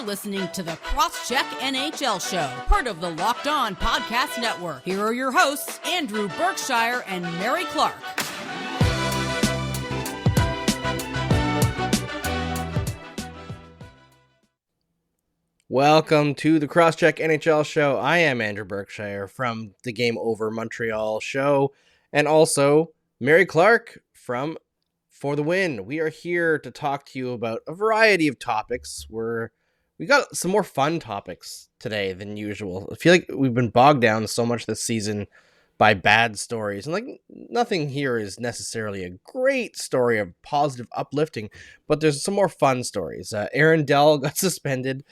listening to the Cross-Check NHL Show, part of the Locked On Podcast Network. Here are your hosts, Andrew Berkshire and Mary Clarke. Welcome to the Cross-Check NHL Show. I am Andrew Berkshire from the Game Over Montreal show, and also Mary Clarke from For the Win. We are here to talk to you about a variety of topics. We got some more fun topics today than usual. I feel like we've been bogged down so much this season by bad stories, and nothing here is necessarily a great story of positive uplifting, but there's some more fun stories. Aaron Dell got suspended.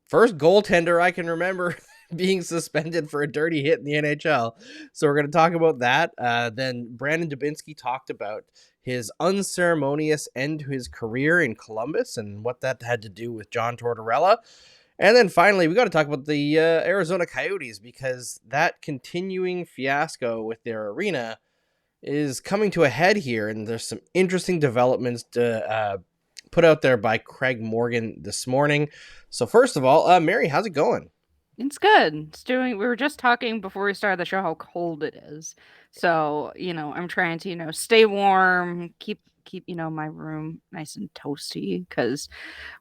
First goaltender I can remember being suspended for a dirty hit in the NHL. So we're going to talk about that. Then Brandon Dubinsky talked about his unceremonious end to his career in Columbus and what that had to do with John Tortorella. And then finally, we got to talk about the Arizona Coyotes, because that continuing fiasco with their arena is coming to a head here. And there's some interesting developments to put out there by Craig Morgan this morning. So first of all, Mary, how's it going? It's good. We were just talking before we started the show how cold it is. So, I'm trying to, stay warm, keep, my room nice and toasty, because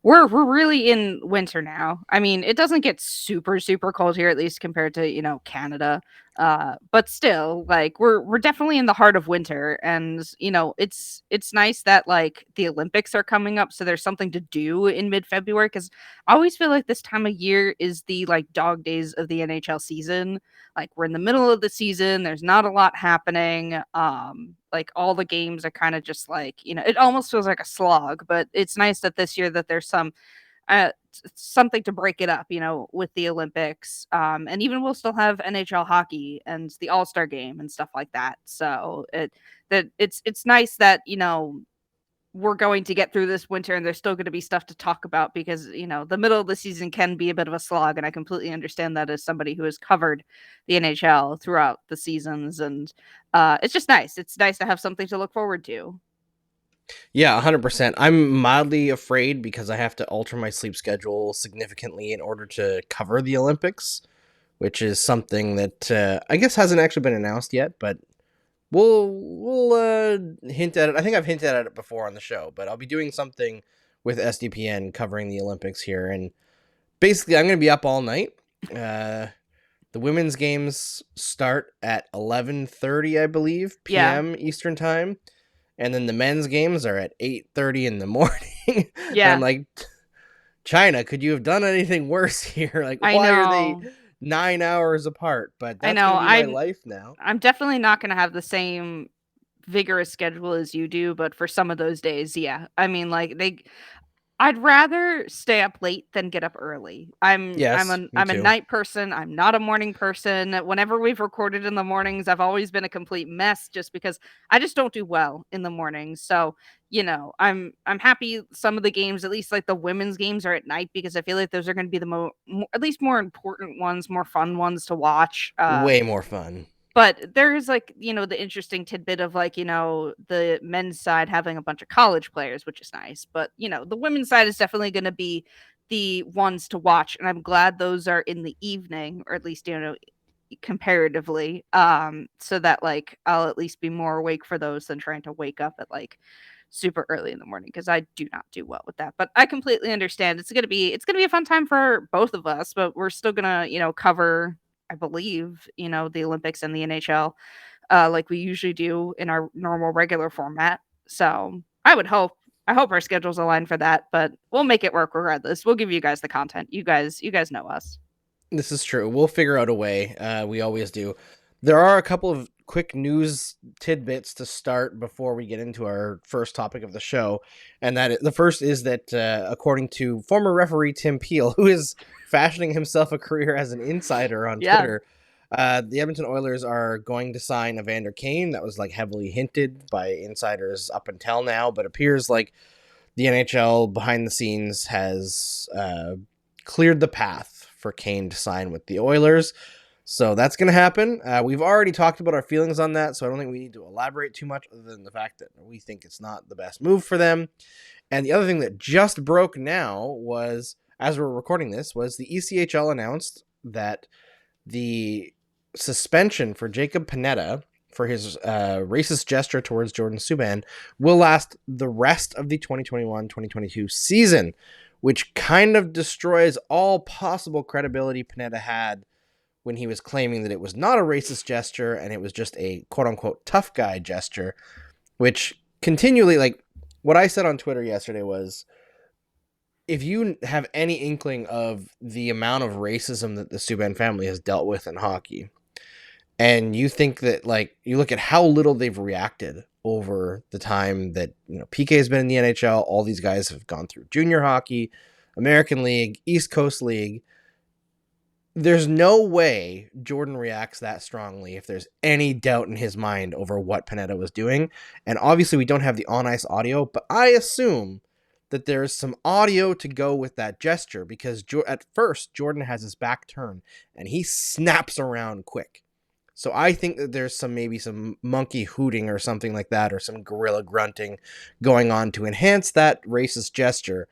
we're really in winter now. I mean, it doesn't get super, super cold here, at least compared to, Canada. But still, we're definitely in the heart of winter, and it's nice that the Olympics are coming up, so there's something to do in mid-February, because I always feel like this time of year is the dog days of the NHL season. We're in the middle of the season, there's not a lot happening. All the games are kind of just it almost feels like a slog, but it's nice that this year that there's something to break it up, with the Olympics. And even we'll still have NHL hockey and the All-Star game and stuff like that. So it's nice that, we're going to get through this winter and there's still going to be stuff to talk about, because, the middle of the season can be a bit of a slog. And I completely understand that as somebody who has covered the NHL throughout the seasons. And it's just nice. It's nice to have something to look forward to. Yeah, 100%. I'm mildly afraid because I have to alter my sleep schedule significantly in order to cover the Olympics, which is something that I guess hasn't actually been announced yet, but we'll hint at it. I think I've hinted at it before on the show, but I'll be doing something with SDPN covering the Olympics here, and basically I'm going to be up all night. The women's games start at 11:30, I believe, p.m. Eastern time. And then the men's games are at 8:30 in the morning. Yeah. I'm like, China, could you have done anything worse here? Why are they 9 hours apart? But that's going to be my life now. I'm definitely not going to have the same vigorous schedule as you do, but for some of those days, yeah. I mean, I'd rather stay up late than get up early. I'm a night person. I'm not a morning person. Whenever we've recorded in the mornings, I've always been a complete mess just because I just don't do well in the mornings. So, I'm happy some of the games, at least the women's games, are at night, because I feel like those are going to be the at least more important ones, more fun ones to watch. Way more fun. But there's the interesting tidbit of the men's side having a bunch of college players, which is nice. But, the women's side is definitely going to be the ones to watch. And I'm glad those are in the evening, or at least, comparatively, so that I'll at least be more awake for those than trying to wake up at super early in the morning, because I do not do well with that. But I completely understand. It's gonna be a fun time for both of us, but we're still gonna cover, I believe, the Olympics and the NHL like we usually do in our normal regular format. So I hope our schedules align for that, but we'll make it work regardless. We'll give you guys the content. You guys know us. This is true. We'll figure out a way. We always do. There are a couple of quick news tidbits to start before we get into our first topic of the show. And the first is that according to former referee Tim Peel, who is fashioning himself a career as an insider on Twitter, the Edmonton Oilers are going to sign Evander Kane. That was heavily hinted by insiders up until now, but appears like the NHL behind the scenes has cleared the path for Kane to sign with the Oilers. So that's going to happen. We've already talked about our feelings on that, so I don't think we need to elaborate too much other than the fact that we think it's not the best move for them. And the other thing that just broke now was, as we're recording this, was the ECHL announced that the suspension for Jacob Panetta for his racist gesture towards Jordan Subban will last the rest of the 2021-2022 season, which kind of destroys all possible credibility Panetta had when he was claiming that it was not a racist gesture and it was just a quote-unquote tough guy gesture, which continually, like, what I said on Twitter yesterday was, if you have any inkling of the amount of racism that the Subban family has dealt with in hockey, and you think that, like, you look at how little they've reacted over the time that, PK has been in the NHL, all these guys have gone through junior hockey, American League, East Coast League, there's no way Jordan reacts that strongly if there's any doubt in his mind over what Panetta was doing. And obviously we don't have the on-ice audio, but I assume that there's some audio to go with that gesture, because at first Jordan has his back turned and he snaps around quick. So I think that there's maybe some monkey hooting or something like that, or some gorilla grunting going on to enhance that racist gesture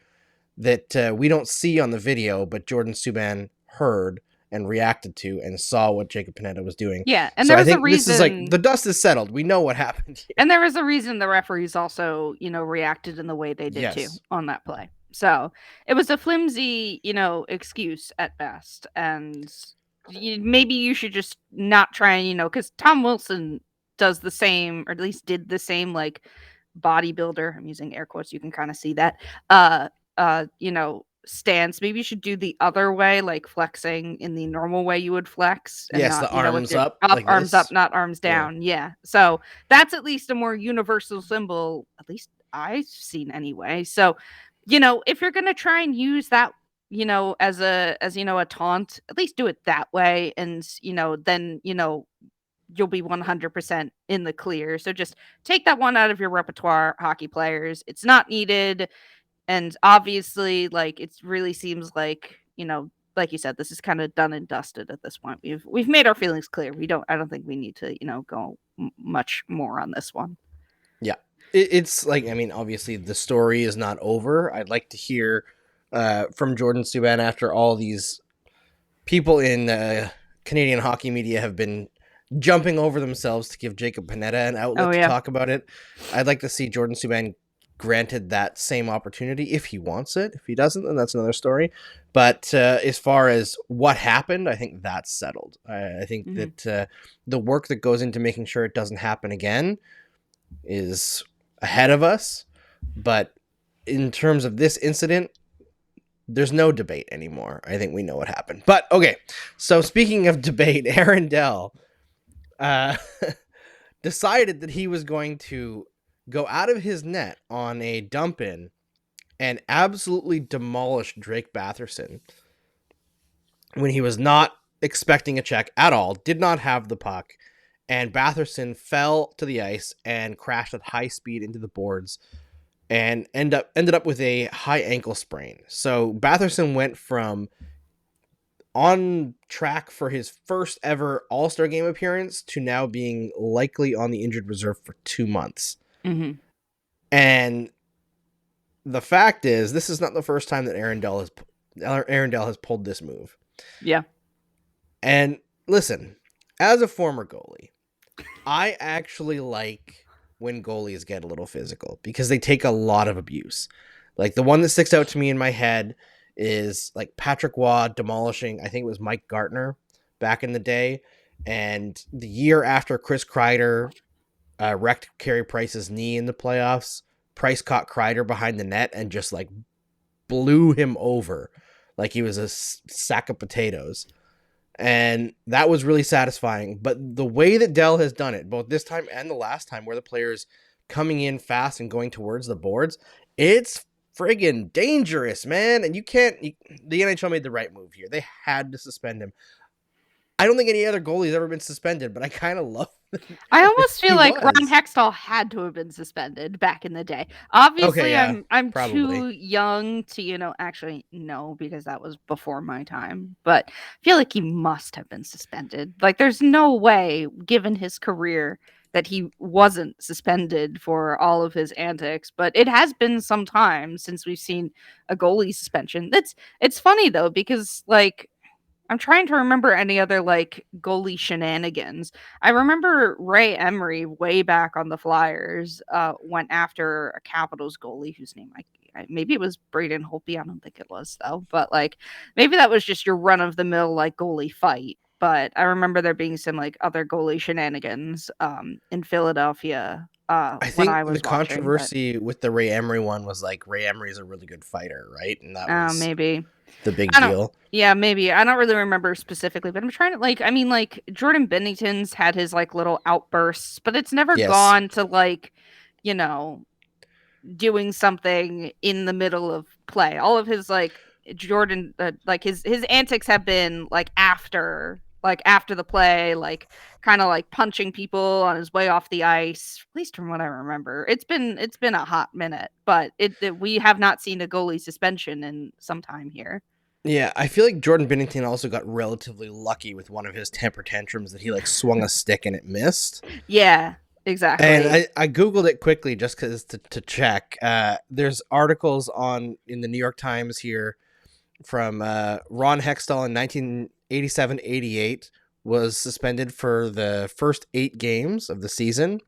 that we don't see on the video, but Jordan Subban heard and reacted to and saw what Jacob Panetta was doing. Yeah, and so there's I think a reason. This is like, the dust is settled. We know what happened here. And there was a reason the referees also, reacted in the way they did too on that play. So it was a flimsy, excuse at best. And maybe you should just not try and, because Tom Wilson does the same, or at least did the same, like, bodybuilder, I'm using air quotes, you can kind of see that, stance. Maybe you should do the other way, like flexing in the normal way you would flex. And yes, not, the arms up. Like arms up, not arms down. Yeah. So that's at least a more universal symbol, at least I've seen anyway. So, if you're going to try and use that, as a taunt, at least do it that way. And, then, you'll be 100% in the clear. So just take that one out of your repertoire, hockey players. It's not needed. And obviously, like, it really seems like, like you said, this is kind of done and dusted at this point. We've made our feelings clear. I don't think we need to, go much more on this one. Yeah. It's like, I mean, obviously the story is not over. I'd like to hear from Jordan Subban after all these people in Canadian hockey media have been jumping over themselves to give Jacob Panetta an outlet to talk about it. I'd like to see Jordan Subban granted that same opportunity if he wants it. If he doesn't, then that's another story. But as far as what happened, I think that's settled. I think that the work that goes into making sure it doesn't happen again is ahead of us. But in terms of this incident, there's no debate anymore. I think we know what happened. But okay, so speaking of debate, Aaron Dell decided that he was going to go out of his net on a dump in and absolutely demolish Drake Batherson when he was not expecting a check at all, did not have the puck, and Batherson fell to the ice and crashed at high speed into the boards and ended up with a high ankle sprain. So Batherson went from on track for his first ever All-Star game appearance to now being likely on the injured reserve for 2 months. Mm-hmm. And the fact is, this is not the first time that Aaron Dell has pulled this move. Yeah. And listen, as a former goalie, I actually like when goalies get a little physical because they take a lot of abuse. Like, the one that sticks out to me in my head is like Patrick Waugh demolishing, I think it was Mike Gartner back in the day. And the year after Chris Kreider wrecked Carey Price's knee in the playoffs, Price caught Kreider behind the net and just like blew him over like he was a sack of potatoes. And that was really satisfying. But the way that Dell has done it, both this time and the last time, where the player's coming in fast and going towards the boards, it's friggin' dangerous, man. And the NHL made the right move here. They had to suspend him. I don't think any other goalie's ever been suspended, but I kind of love I almost He feel like Ron was. Hextall had to have been suspended back in the day. Obviously, Okay, yeah, I'm probably. too young to, actually no, because that was before my time. But I feel like he must have been suspended. Like, there's no way, given his career, that he wasn't suspended for all of his antics. But it has been some time since we've seen a goalie suspension. It's funny though, because like I'm trying to remember any other like goalie shenanigans. I remember Ray Emery way back on the Flyers went after a Capitals goalie whose name maybe it was Braden Holtby. I don't think it was though, but like maybe that was just your run of the mill like goalie fight. But I remember there being some like other goalie shenanigans in Philadelphia I when think I the was watching. But controversy with the Ray Emery one was like Ray Emery is a really good fighter, right? And that was maybe. the big I don't deal. yeah, maybe. I don't really remember specifically, but I'm trying to like I mean like Jordan Binnington's had his like little outbursts, but it's never Yes. gone to like, you know, doing something in the middle of play. All of his like Jordan like his antics have been like after the play, like kind of like punching people on his way off the ice, at least from what I remember. It's been a hot minute, but we have not seen a goalie suspension in some time here. Yeah, I feel like Jordan Binnington also got relatively lucky with one of his temper tantrums that he like swung a stick and it missed. Yeah, And exactly. I googled it quickly just because to check. There's articles in the New York Times here from Ron Hextall in 1987-88 was suspended for the first 8 games of the season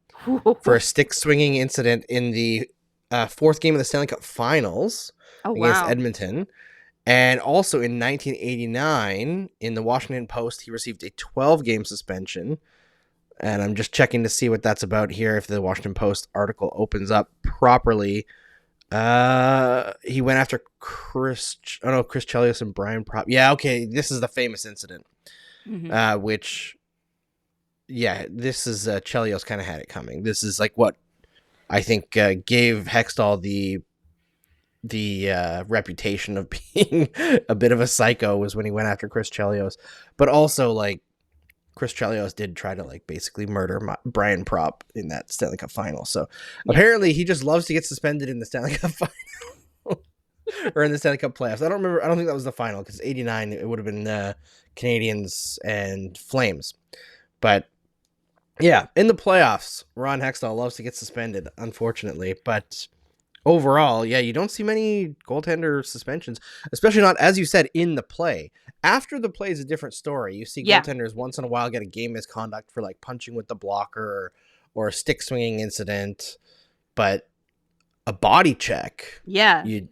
for a stick swinging incident in the fourth game of the Stanley Cup Finals Oh, against wow. Edmonton. And also in 1989, in the Washington Post, he received a 12-game suspension. And I'm just checking to see what that's about here. If the Washington Post article opens up properly, he went after Chris Chelios and Brian Prop. Yeah, okay, this is the famous incident, Mhm. which, yeah, this is Chelios kind of had it coming. This is like what I think gave Hextall the reputation of being a bit of a psycho was when he went after Chris Chelios, but also like Chris Chelios did try to like basically murder Brian Prop in that Stanley Cup final. So Yeah. apparently he just loves to get suspended in the Stanley Cup final or in the Stanley Cup playoffs. I don't remember. I don't think that was the final because 89 it would have been Canadians and Flames. But yeah, in the playoffs, Ron Hextall loves to get suspended, unfortunately. But overall, yeah, you don't see many goaltender suspensions, especially not, as you said, in the play. After the play is a different story. You see Yeah. goaltenders once in a while get a game misconduct for like punching with the blocker or a stick swinging incident, but a body check, Yeah. you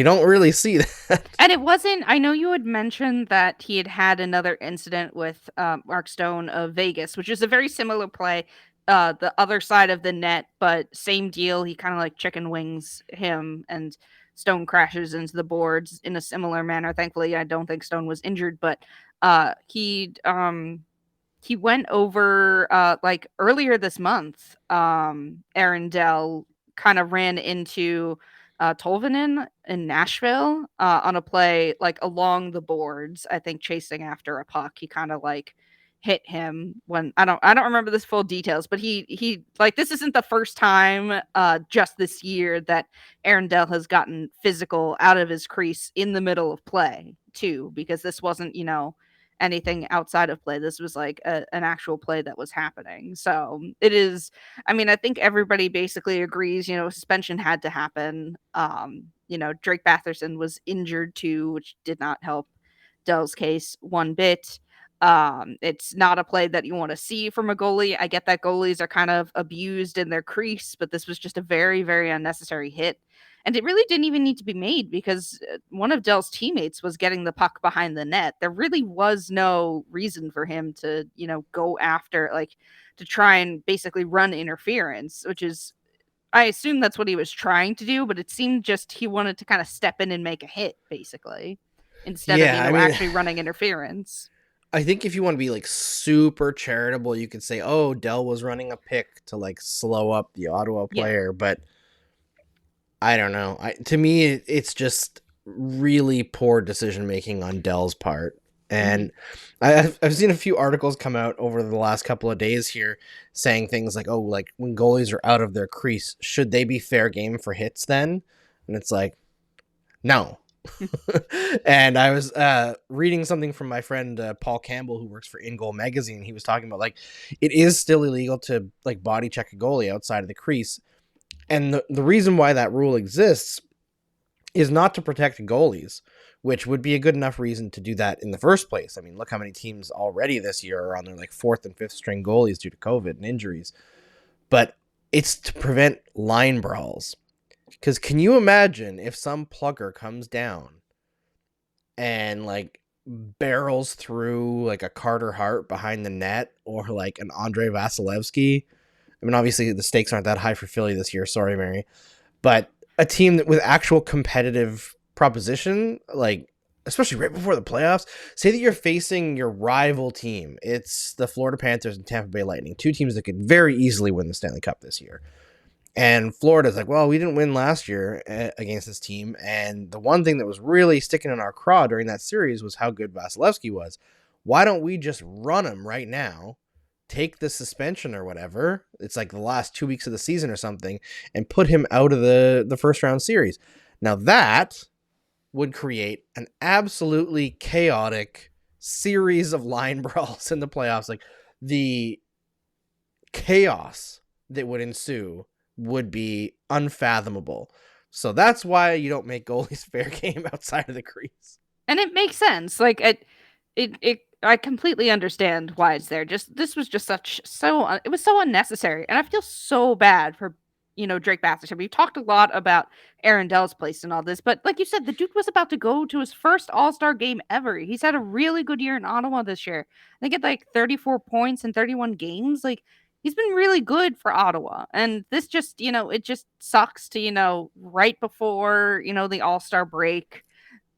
don't really see that. And it wasn't I know you had mentioned that he had had another incident with, Mark Stone of Vegas, which is a very similar play, the other side of the net, but same deal. He kinda, like, chicken wings him, and Stone crashes into the boards in a similar manner. Thankfully, I don't think Stone was injured, but, he went over, like, earlier this month, Aaron Dell kinda ran into, Tolvanen in Nashville, on a play, like, along the boards, I think chasing after a puck. He kinda, like, hit him when I don't remember the full details, but he like, this isn't the first time, just this year that Aaron Dell has gotten physical out of his crease in the middle of play too, because this wasn't, anything outside of play. This was like an actual play that was happening. So it is, I mean, I think everybody basically agrees, suspension had to happen. Drake Batherson was injured too, which did not help Dell's case one bit. It's not a play that you want to see from a goalie. I get that goalies are kind of abused in their crease, but this was just a very, very unnecessary hit. And it really didn't even need to be made because one of Dell's teammates was getting the puck behind the net. There really was no reason for him to, go after, like, to try and basically run interference, which is, I assume that's what he was trying to do, but it seemed just he wanted to kind of step in and make a hit, basically, instead of, Yeah, I mean, actually running interference. I think if you want to be like super charitable, you could say, "Oh, Dell was running a pick to like slow up the Ottawa Yeah. player," but I don't know. To me, it's just really poor decision making on Dell's part. And I've seen a few articles come out over the last couple of days here saying things like, oh, like when goalies are out of their crease, should they be fair game for hits then? And it's like, no. And I was reading something from my friend Paul Campbell, who works for In Goal Magazine. He was talking about like it is still illegal to like body check a goalie outside of the crease. And the reason why that rule exists is not to protect goalies, which would be a good enough reason to do that in the first place. I mean, look how many teams already this year are on their like 4th and 5th string goalies due to COVID and injuries. But it's to prevent line brawls. Because can you imagine if some plugger comes down and like barrels through like a Carter Hart behind the net or like an Andrei Vasilevsky? I mean, obviously the stakes aren't that high for Philly this year. Sorry, Mary. But a team that with actual competitive proposition, like especially right before the playoffs, say that you're facing your rival team. It's the Florida Panthers and Tampa Bay Lightning, two teams that could very easily win the Stanley Cup this year. And Florida's like, well, we didn't win last year against this team. And the one thing that was really sticking in our craw during that series was how good Vasilevsky was. Why don't we just run him right now, take the suspension or whatever, it's like the last 2 weeks of the season or something, and put him out of the first round series. Now that would create an absolutely chaotic series of line brawls in the playoffs. Like the chaos that would ensue would be unfathomable. So that's why you don't make goalies fair game outside of the crease. And it makes sense. Like I completely understand why it's there. Just this was just it was so unnecessary, and I feel so bad for Drake Batherson. We've talked a lot about Aaron Dell's place and all this, but like you said, the dude was about to go to his first All-Star game ever. He's had a really good year in Ottawa this year. They get like 34 points in 31 games. Like he's been really good for Ottawa, and this just it just sucks to right before the All-Star break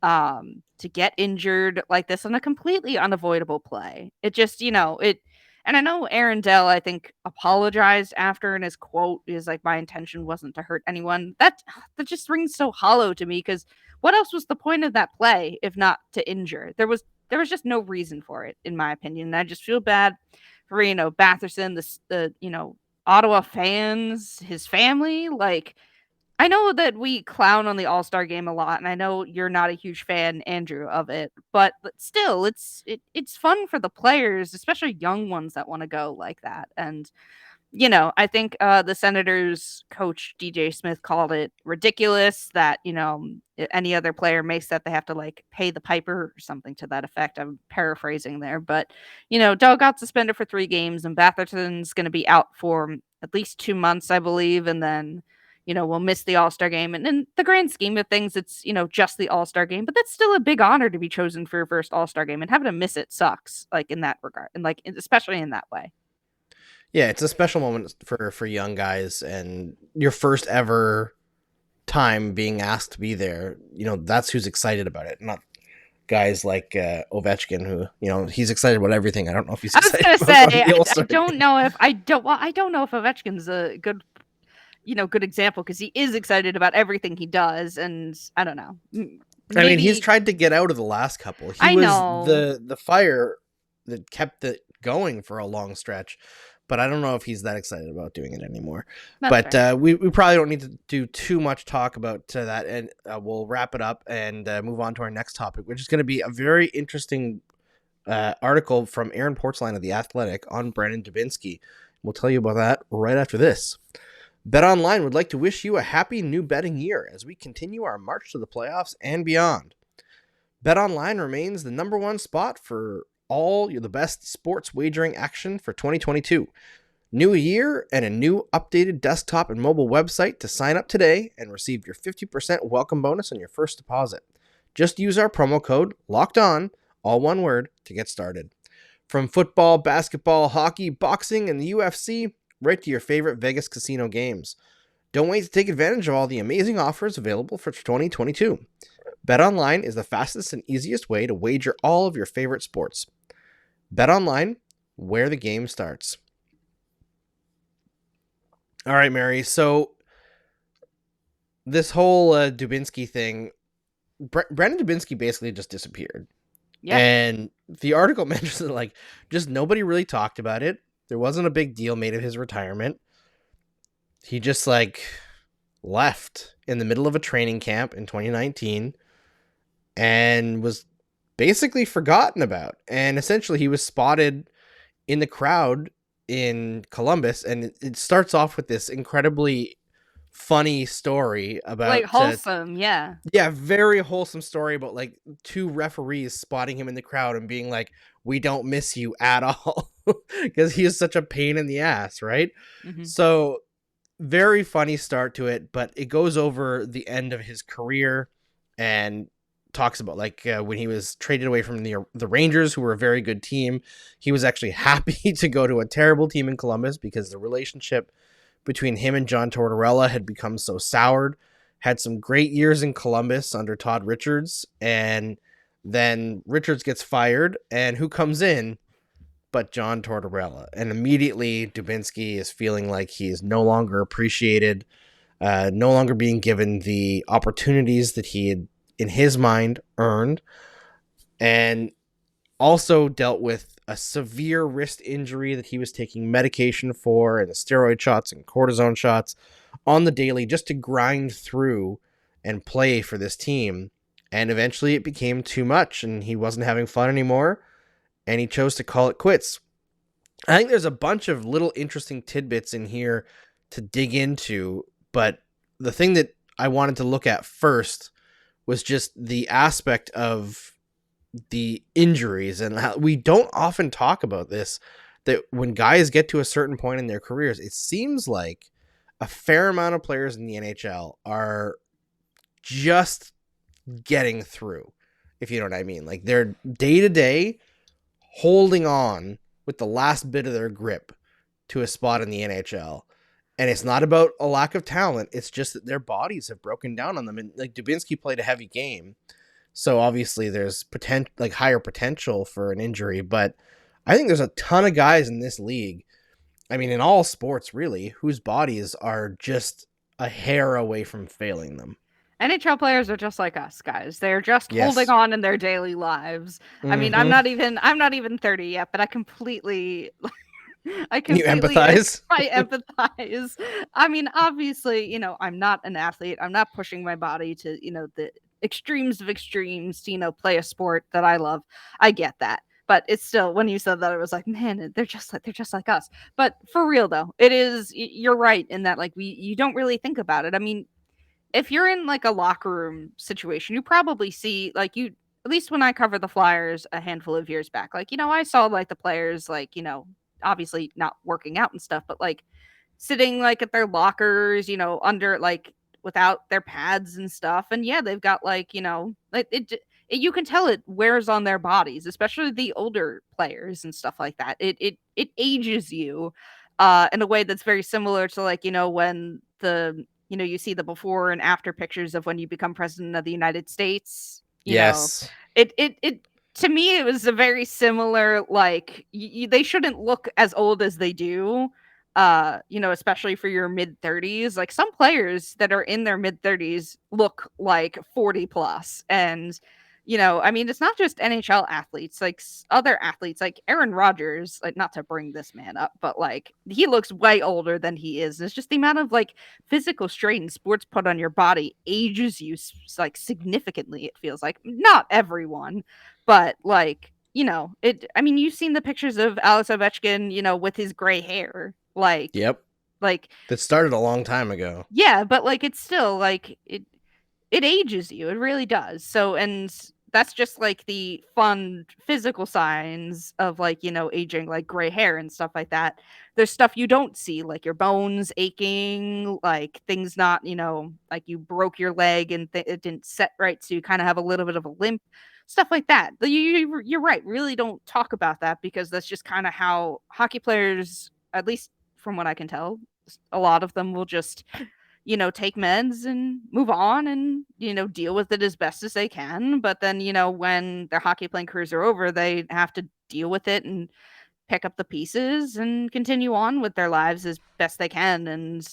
to get injured like this on a completely unavoidable play. It just, and I know Aaron Dell, I think, apologized after, and his quote is like, my intention wasn't to hurt anyone. That just rings so hollow to me, because what else was the point of that play if not to injure? There was just no reason for it, in my opinion. And I just feel bad for, Batherson, the Ottawa fans, his family. Like, I know that we clown on the All-Star game a lot, and I know you're not a huge fan, Andrew, of it, but still, it's fun for the players, especially young ones that want to go like that. And I think the Senators coach DJ Smith called it ridiculous that any other player makes that they have to like pay the piper or something to that effect. I'm paraphrasing there, but Dell got suspended for 3 games, and Batherson's going to be out for at least 2 months, I believe, and then we'll miss the All-Star game. And in the grand scheme of things, it's, just the All-Star game, but that's still a big honor to be chosen for your first All-Star game, and having to miss it sucks, like in that regard, and like, especially in that way. Yeah, it's a special moment for young guys, and your first ever time being asked to be there, that's who's excited about it, not guys like Ovechkin, who, he's excited about everything. I don't know if he's excited I was going to say, I don't know if Ovechkin's a good good example, because he is excited about everything he does, and I don't know. Maybe... I mean, he's tried to get out of the last couple. He was the fire that kept it going for a long stretch, but I don't know if he's that excited about doing it anymore. That's but we probably don't need to do too much talk about that, and we'll wrap it up and move on to our next topic, which is going to be a very interesting article from Aaron Portzline of The Athletic on Brandon Dubinsky. We'll tell you about that right after this. BetOnline would like to wish you a happy new betting year as we continue our march to the playoffs and beyond. BetOnline remains the number one spot for all the best sports wagering action for 2022. New year and a new updated desktop and mobile website to sign up today and receive your 50% welcome bonus on your first deposit. Just use our promo code LOCKEDON, all one word, to get started. From football, basketball, hockey, boxing, and the UFC, right to your favorite Vegas casino games. Don't wait to take advantage of all the amazing offers available for 2022. BetOnline is the fastest and easiest way to wager all of your favorite sports. BetOnline, where the game starts. All right, Mary. So this whole Dubinsky thing, Brandon Dubinsky basically just disappeared. Yeah. And the article mentions that, like, just nobody really talked about it. There wasn't a big deal made of his retirement. He just, like, left in the middle of a training camp in 2019 and was basically forgotten about. And essentially he was spotted in the crowd in Columbus, and it starts off with this incredibly funny story about, like, wholesome, yeah. yeah, very wholesome story about, like, two referees spotting him in the crowd and being like, "We don't miss you at all," because he is such a pain in the ass, right? Mm-hmm. So very funny start to it, but it goes over the end of his career and talks about, like, when he was traded away from the Rangers, who were a very good team. He was actually happy to go to a terrible team in Columbus because the relationship between him and John Tortorella had become so soured. Had some great years in Columbus under Todd Richards, and then Richards gets fired, and who comes in but John Tortorella? And immediately Dubinsky is feeling like he is no longer appreciated, no longer being given the opportunities that he had, in his mind, earned, and also dealt with a severe wrist injury that he was taking medication for, and the steroid shots and cortisone shots on the daily just to grind through and play for this team. And eventually it became too much and he wasn't having fun anymore, and he chose to call it quits. I think there's a bunch of little interesting tidbits in here to dig into, but the thing that I wanted to look at first was just the aspect of the injuries, and how we don't often talk about this, that when guys get to a certain point in their careers, it seems like a fair amount of players in the NHL are just getting through, if you know what I mean. Like, they're day to day holding on with the last bit of their grip to a spot in the NHL. And it's not about a lack of talent. It's just that their bodies have broken down on them. And, like, Dubinsky played a heavy game, so obviously there's higher potential for an injury. But I think there's a ton of guys in this league, I mean, in all sports really, whose bodies are just a hair away from failing them. NHL players are just like us, guys. They're just holding Yes. on in their daily lives. I mean, I'm not even 30 yet, but I completely You empathize. empathize? I empathize. I mean, obviously, I'm not an athlete. I'm not pushing my body to, the extremes of extremes to, play a sport that I love. I get that. But it's still, when you said that, it was like, man, they're just like us. But for real though, it is, you're right in that, like, you don't really think about it. I mean, if you're in like a locker room situation, you probably see, like, at least when I covered the Flyers a handful of years back, like, I saw like the players, like, obviously not working out and stuff, but like sitting like at their lockers, under, like, without their pads and stuff. And yeah, they've got, like, like you can tell it wears on their bodies, especially the older players and stuff like that. It ages you in a way that's very similar to, like, when you see the before and after pictures of when you become president of the United States. Yes. It to me, it was a very similar, like, they shouldn't look as old as they do, especially for your mid 30s. Like, some players that are in their mid 30s look like 40 plus. And I mean, it's not just NHL athletes, like other athletes, like Aaron Rodgers, like, not to bring this man up, but like, he looks way older than he is. It's just the amount of, like, physical strain sports put on your body ages you, like, significantly. It feels like, not everyone, but, like, I mean, you've seen the pictures of Alex Ovechkin, with his gray hair, like, Yep. like, That started a long time ago. yeah, but like, it's still like, it ages you. It really does. So, and that's just like the fun physical signs of, like, aging, like gray hair and stuff like that. There's stuff you don't see, like your bones aching, like things not, like you broke your leg and it didn't set right. So you kind of have a little bit of a limp, stuff like that. You're right. Really don't talk about that, because that's just kind of how hockey players, at least from what I can tell, a lot of them will just take meds and move on and, deal with it as best as they can. But then, when their hockey playing careers are over, they have to deal with it and pick up the pieces and continue on with their lives as best they can. And,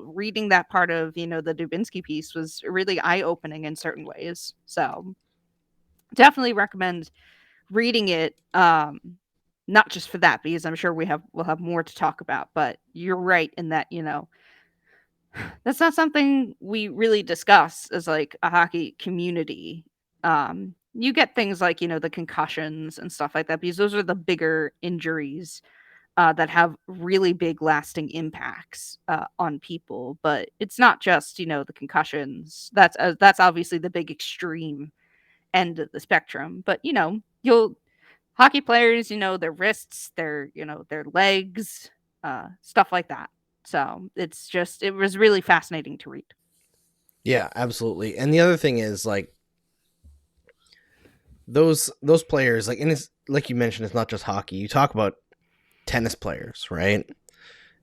reading that part of, the Dubinsky piece was really eye opening in certain ways. So definitely recommend reading it, not just for that, because I'm sure we'll have more to talk about, but you're right in that, that's not something we really discuss as like a hockey community. You get things like, the concussions and stuff like that, because those are the bigger injuries that have really big lasting impacts on people. But it's not just, the concussions. That's obviously the big extreme end of the spectrum. But, you'll hockey players, their wrists, their legs, stuff like that. So it was really fascinating to read. Yeah, absolutely. And the other thing is like those players, like, and it's like you mentioned, it's not just hockey. You talk about tennis players, right?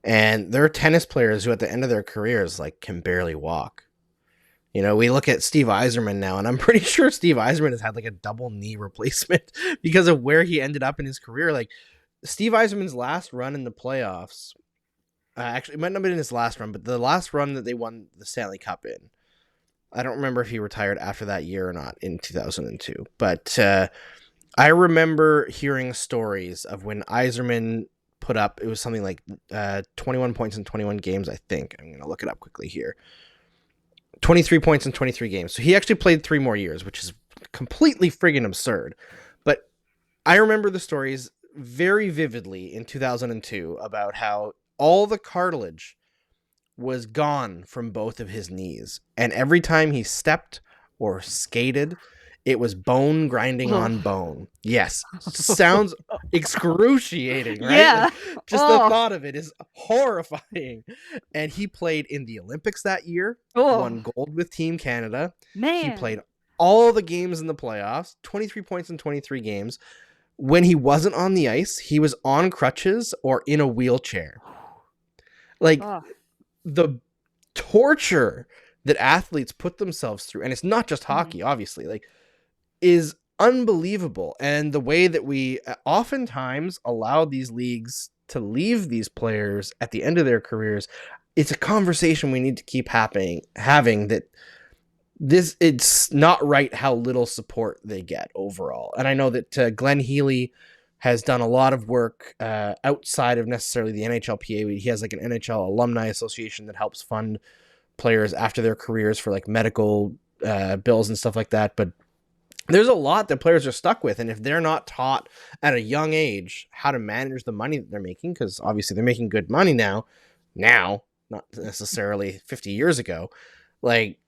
And there are tennis players who at the end of their careers like can barely walk. We look at Steve Yzerman now, and I'm pretty sure Steve Yzerman has had like a double knee replacement because of where he ended up in his career. Like Steve Yzerman's last run in the playoffs, actually, it might not have been his last run, but the last run that they won the Stanley Cup in. I don't remember if he retired after that year or not in 2002, but I remember hearing stories of when Yzerman put up, it was something like 21 points in 21 games, I think. I'm going to look it up quickly here. 23 points in 23 games. So he actually played 3 more years, which is completely friggin' absurd. But I remember the stories very vividly in 2002 about how all the cartilage was gone from both of his knees. And every time he stepped or skated, it was bone grinding on bone. Yes. Sounds excruciating, right? Yeah. Like, just the thought of it is horrifying. And he played in the Olympics that year, won gold with Team Canada. Man. He played all the games in the playoffs, 23 points in 23 games. When he wasn't on the ice, he was on crutches or in a wheelchair. Like, the torture that athletes put themselves through, and it's not just hockey, obviously, like, is unbelievable. And the way that we oftentimes allow these leagues to leave these players at the end of their careers, it's a conversation we need to keep having that it's not right how little support they get overall. And I know that Glenn Healy has done a lot of work outside of necessarily the NHLPA. He has like an NHL alumni association that helps fund players after their careers for like medical bills and stuff like that. But there's a lot that players are stuck with. And if they're not taught at a young age how to manage the money that they're making, because obviously they're making good money now, not necessarily 50 years ago, like,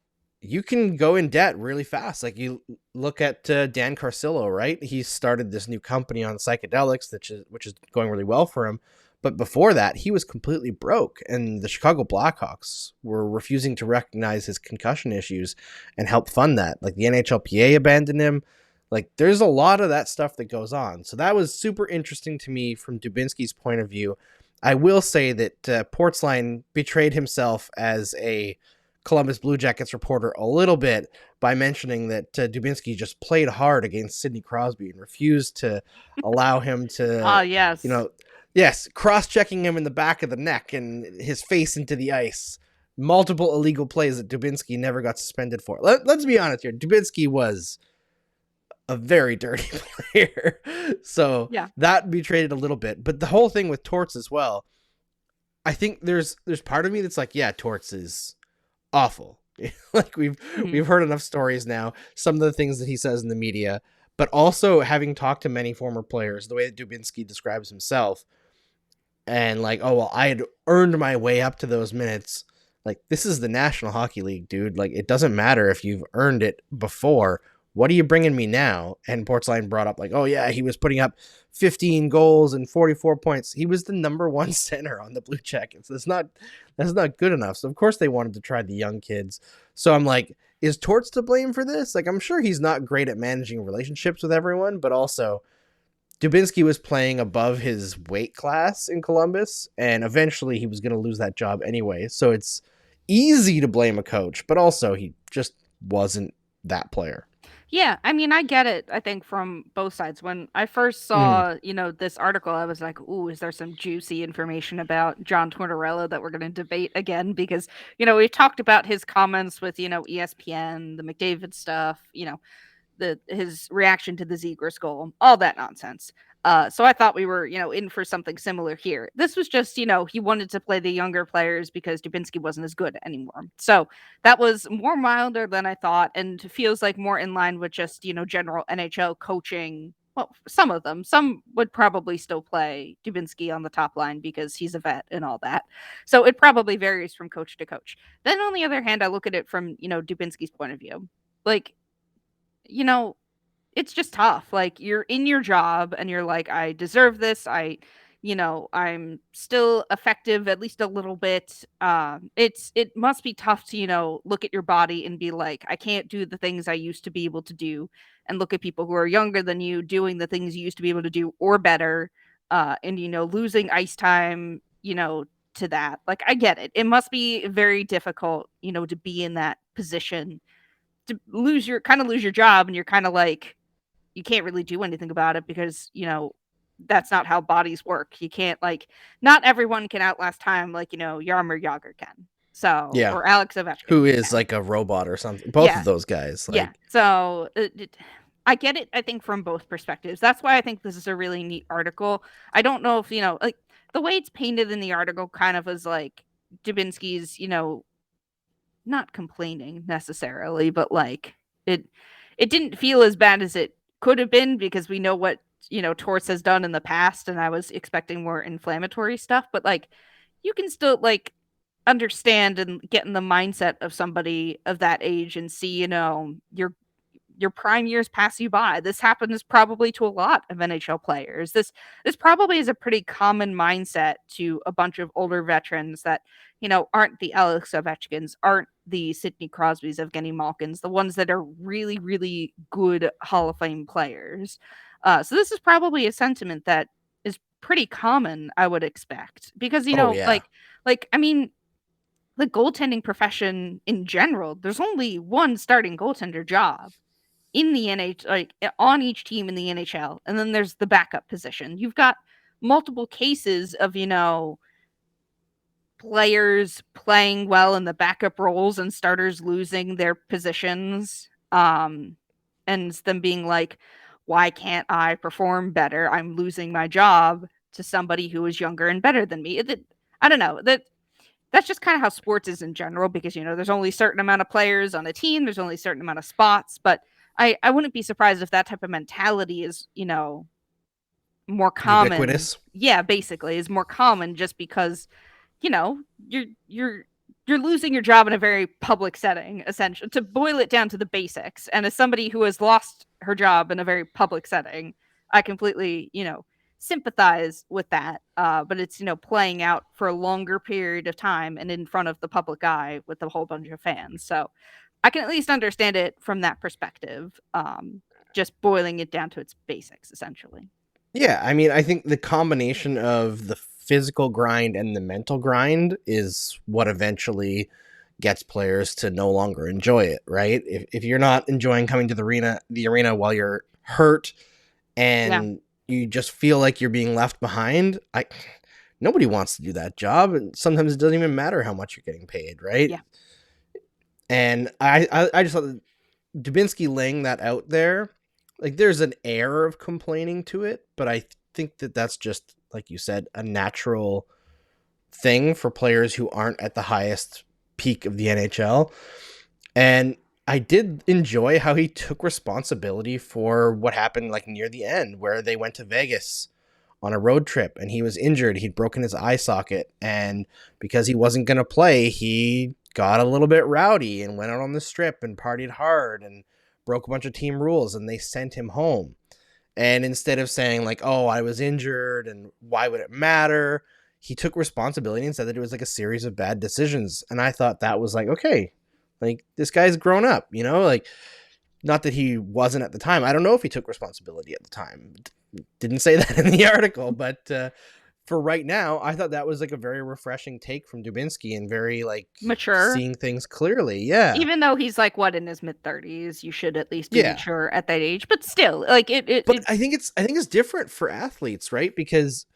you can go in debt really fast. Like, you look at Dan Carcillo, right? He started this new company on psychedelics, which is going really well for him. But before that, he was completely broke. And the Chicago Blackhawks were refusing to recognize his concussion issues and help fund that. Like, the NHLPA abandoned him. Like, there's a lot of that stuff that goes on. So that was super interesting to me from Dubinsky's point of view. I will say that Portsline betrayed himself as a Columbus Blue Jackets reporter a little bit by mentioning that Dubinsky just played hard against Sidney Crosby and refused to allow him to, yes, cross-checking him in the back of the neck and his face into the ice. Multiple illegal plays that Dubinsky never got suspended for. Let's be honest here. Dubinsky was a very dirty player. So that betrayed it a little bit. But the whole thing with Torts as well, I think there's part of me that's like, yeah, Torts is awful. Like, we've heard enough stories now, some of the things that he says in the media, but also having talked to many former players, the way that Dubinsky describes himself, and like, oh, well, I had earned my way up to those minutes. Like, this is the National Hockey League, dude. Like, it doesn't matter if you've earned it before. What are you bringing me now? And Portsline brought up like, oh yeah, he was putting up 15 goals and 44 points. He was the number 1 center on the Blue Jackets. That's not good enough. So of course they wanted to try the young kids. So I'm like, is Torts to blame for this? Like, I'm sure he's not great at managing relationships with everyone, but also Dubinsky was playing above his weight class in Columbus, and eventually he was going to lose that job anyway. So it's easy to blame a coach, but also he just wasn't that player. Yeah, I mean, I get it, I think, from both sides. When I first saw, this article, I was like, ooh, is there some juicy information about John Tortorella that we're going to debate again? Because, we talked about his comments with, ESPN, the McDavid stuff, his reaction to the Zegras goal, all that nonsense. So I thought we were, in for something similar here. This was just, he wanted to play the younger players because Dubinsky wasn't as good anymore. So that was more milder than I thought, and feels like more in line with just, general NHL coaching. Well, some of them. Some would probably still play Dubinsky on the top line because he's a vet and all that. So it probably varies from coach to coach. Then on the other hand, I look at it from, Dubinsky's point of view. Like, it's just tough. Like, you're in your job and you're like, I deserve this. I'm still effective at least a little bit. It must be tough to, look at your body and be like, I can't do the things I used to be able to do, and look at people who are younger than you doing the things you used to be able to do or better. And, losing ice time, to that. Like, I get it. It must be very difficult, to be in that position, to lose your job, and you're kind of like, you can't really do anything about it because, that's not how bodies work. You can't, like, not everyone can outlast time like, Jaromir Jagr can. So, Yeah. or Alex Ovechkin. Who is like a robot or something. Both of those guys. Like, yeah. So I get it, I think, from both perspectives. That's why I think this is a really neat article. I don't know if, like, the way it's painted in the article kind of was like Dubinsky's, not complaining necessarily, but like it didn't feel as bad as it could have been, because we know what, Torts has done in the past, and I was expecting more inflammatory stuff. But like, you can still like understand and get in the mindset of somebody of that age and see, your prime years pass you by. This happens probably to a lot of NHL players. This probably is a pretty common mindset to a bunch of older veterans that, aren't the Alex Ovechkins, aren't the Sidney Crosbys, Evgeny Malkins, the ones that are really, really good Hall of Fame players. So this is probably a sentiment that is pretty common, I would expect, because, I mean, the goaltending profession in general, there's only one starting goaltender job in the NHL, like on each team in the NHL, and then there's the backup position. You've got multiple cases of, players playing well in the backup roles and starters losing their positions, and them being like, why can't I perform better? I'm losing my job to somebody who is younger and better than me. I don't know. That's just kind of how sports is in general, because, there's only a certain amount of players on a team. There's only a certain amount of spots. But I wouldn't be surprised if that type of mentality is, more common. Ubiquitous. Yeah, basically is more common, just because, you're losing your job in a very public setting, essentially, to boil it down to the basics. And as somebody who has lost her job in a very public setting, I completely, sympathize with that. But it's, playing out for a longer period of time and in front of the public eye with a whole bunch of fans. So I can at least understand it from that perspective, just boiling it down to its basics, essentially. Yeah, I mean, I think the combination of the physical grind and the mental grind is what eventually gets players to no longer enjoy it, right? If you're not enjoying coming to the arena while you're hurt and you just feel like you're being left behind, nobody wants to do that job, and sometimes it doesn't even matter how much you're getting paid, right? Yeah. And I just thought that Dubinsky laying that out there, like, there's an air of complaining to it, but I think that that's just, like you said, a natural thing for players who aren't at the highest peak of the NHL. And I did enjoy how he took responsibility for what happened, like, near the end, where they went to Vegas on a road trip and he was injured. He'd broken his eye socket, and because he wasn't going to play, he got a little bit rowdy and went out on the strip and partied hard and broke a bunch of team rules, and they sent him home. And instead of saying like, oh, I was injured and why would it matter, he took responsibility and said that it was like a series of bad decisions. And I thought that was like, okay, like, this guy's grown up, like, not that he wasn't at the time. I don't know if he took responsibility at the time. Didn't say that in the article, but for right now, I thought that was like a very refreshing take from Dubinsky and very like mature, seeing things clearly. Yeah. Even though he's like in his mid-30s, you should at least be mature at that age. But still, like But I think it's different for athletes, right? Because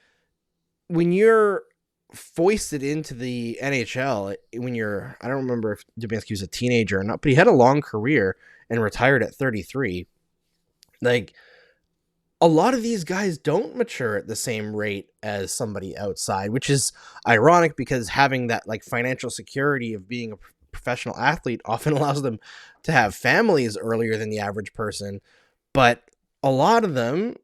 when you're foisted into the NHL, I don't remember if Dubinsky was a teenager or not, but he had a long career and retired at 33. Like, a lot of these guys don't mature at the same rate as somebody outside, which is ironic because having that like financial security of being a professional athlete often allows them to have families earlier than the average person. But a lot of them,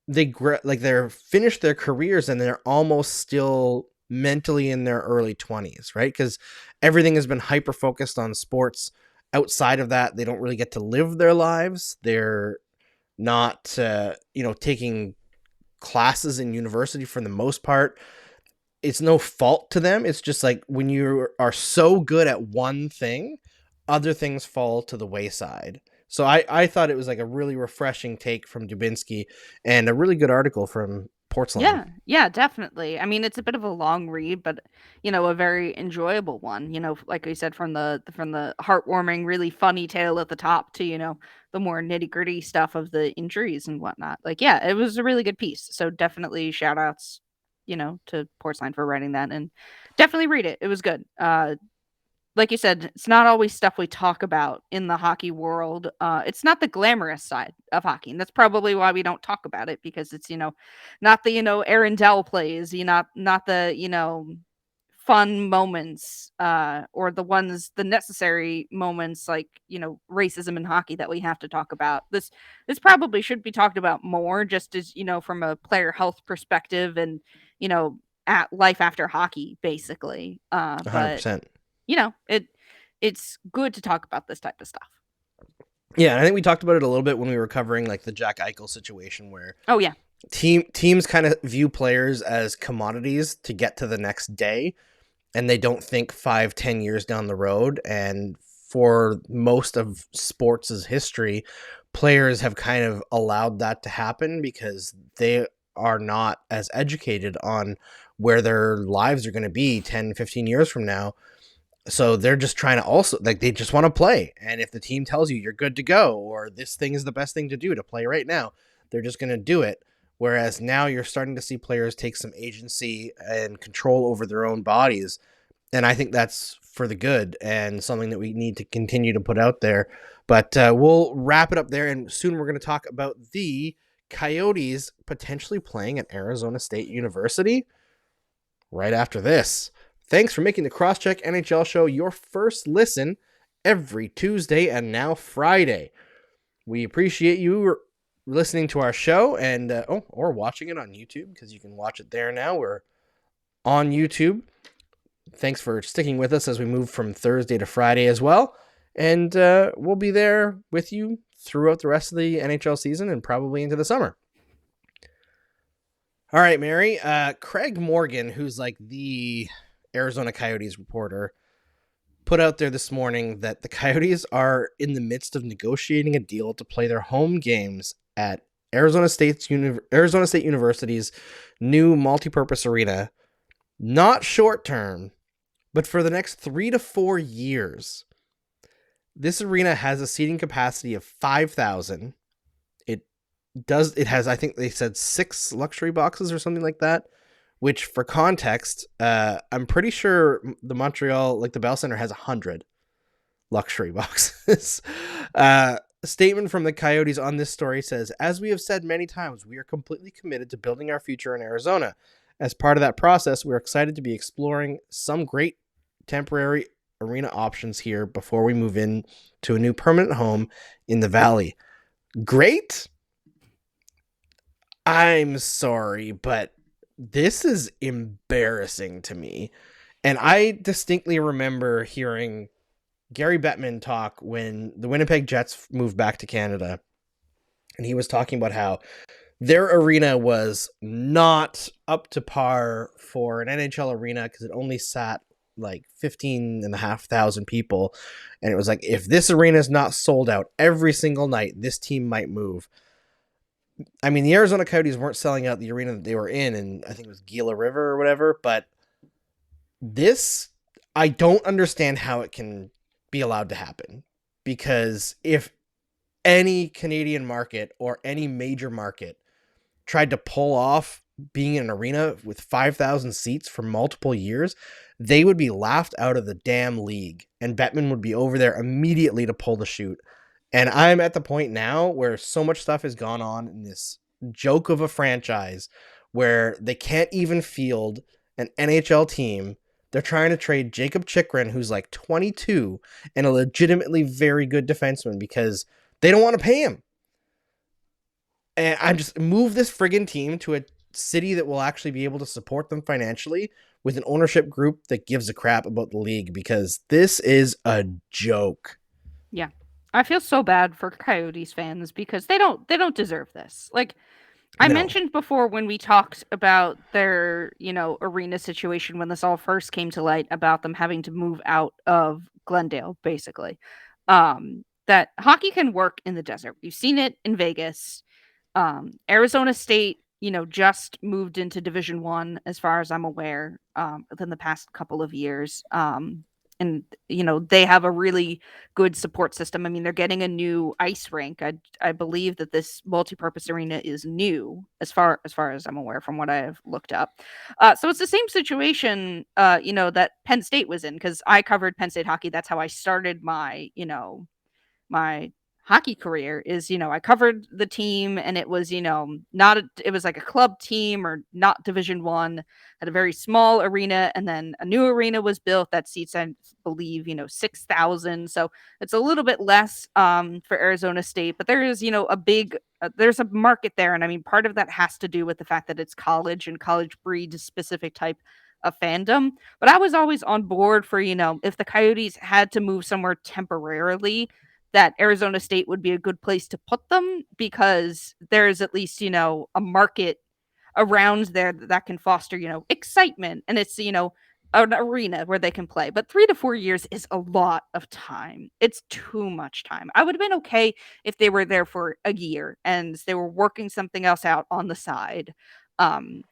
they're finished their careers and they're almost still mentally in their early 20s, right? Because everything has been hyper focused on sports. Outside of that, they don't really get to live their lives. They're not taking classes in university for the most part. It's no fault to them. It's just like when you are so good at one thing, other things fall to the wayside. So I thought it was like a really refreshing take from Dubinsky and a really good article from Portsline. Yeah, definitely. I mean, it's a bit of a long read, but a very enjoyable one. Like we said, from the heartwarming, really funny tale at the top to the more nitty gritty stuff of the injuries and whatnot. Like, yeah, it was a really good piece. So definitely shout outs, to Portsline for writing that, and definitely read it. It was good. Like you said, it's not always stuff we talk about in the hockey world. It's not the glamorous side of hockey, and that's probably why we don't talk about it, because it's not the Aaron Dell plays, not the fun moments, or the necessary moments, like racism in hockey that we have to talk about. This probably should be talked about more, just as from a player health perspective, and at life after hockey, basically. But 100%. It's good to talk about this type of stuff. Yeah, and I think we talked about it a little bit when we were covering like the Jack Eichel situation, where Oh yeah. teams kind of view players as commodities to get to the next day, and they don't think 5-10 years down the road. And for most of sports' history, players have kind of allowed that to happen because they are not as educated on where their lives are going to be 10-15 years from now. So they're just trying to also, like, they just want to play. And if the team tells you you're good to go, or this thing is the best thing to do to play right now, they're just going to do it. Whereas now you're starting to see players take some agency and control over their own bodies. And I think that's for the good and something that we need to continue to put out there. But we'll wrap it up there. And soon we're going to talk about the Coyotes potentially playing at Arizona State University right after this. Thanks for making the Cross-Check NHL Show your first listen every Tuesday and now Friday. We appreciate you listening to our show and or watching it on YouTube, because you can watch it there now. We're on YouTube. Thanks for sticking with us as we move from Thursday to Friday as well. And we'll be there with you throughout the rest of the NHL season and probably into the summer. All right, Mary. Craig Morgan, who's like the Arizona Coyotes reporter, put out there this morning that the Coyotes are in the midst of negotiating a deal to play their home games at Arizona State University's new multipurpose arena, not short term, but for the next 3 to 4 years. This arena has a seating capacity of 5,000. It has, I think they said, 6 luxury boxes or something like that. Which, for context, I'm pretty sure the Montreal, like the Bell Center, has 100 luxury boxes. A statement from the Coyotes on this story says, "As we have said many times, we are completely committed to building our future in Arizona. As part of that process, we're excited to be exploring some great temporary arena options here before we move in to a new permanent home in the Valley." Great? I'm sorry, but this is embarrassing to me. And I distinctly remember hearing Gary Bettman talk when the Winnipeg Jets moved back to Canada. And he was talking about how their arena was not up to par for an NHL arena because it only sat like 15,500 people. And it was like, if this arena is not sold out every single night, this team might move. I mean, the Arizona Coyotes weren't selling out the arena that they were in, and I think it was Gila River or whatever, but this, I don't understand how it can be allowed to happen, because if any Canadian market or any major market tried to pull off being in an arena with 5,000 seats for multiple years, they would be laughed out of the damn league, and Bettman would be over there immediately to pull the chute. And I'm at the point now where so much stuff has gone on in this joke of a franchise where they can't even field an NHL team. They're trying to trade Jacob Chikrin, who's like 22 and a legitimately very good defenseman, because they don't want to pay him. And I'm just move this friggin' team to a city that will actually be able to support them financially with an ownership group that gives a crap about the league, because this is a joke. Yeah. I feel so bad for Coyotes fans because they don't deserve this. Like I mentioned before when we talked about their, arena situation when this all first came to light about them having to move out of Glendale, basically. That hockey can work in the desert. We've seen it in Vegas. Arizona State, just moved into Division 1 as far as I'm aware, within the past couple of years. And they have a really good support system. I mean, they're getting a new ice rink. I believe that this multipurpose arena is new as far as I'm aware from what I have looked up. So it's the same situation, that Penn State was in, because I covered Penn State hockey. That's how I started my hockey career. Is I covered the team, and it was it was like a club team or not Division 1, had a very small arena, and then a new arena was built that seats, I believe, 6,000. So it's a little bit less for Arizona State, but there is a big there's a market there. And I mean, part of that has to do with the fact that it's college, and college breeds a specific type of fandom. But I was always on board for if the Coyotes had to move somewhere temporarily, that Arizona State would be a good place to put them, because there's at least, a market around there that can foster, excitement. And it's, an arena where they can play. But 3 to 4 years is a lot of time. It's too much time. I would have been okay if they were there for a year and they were working something else out on the side.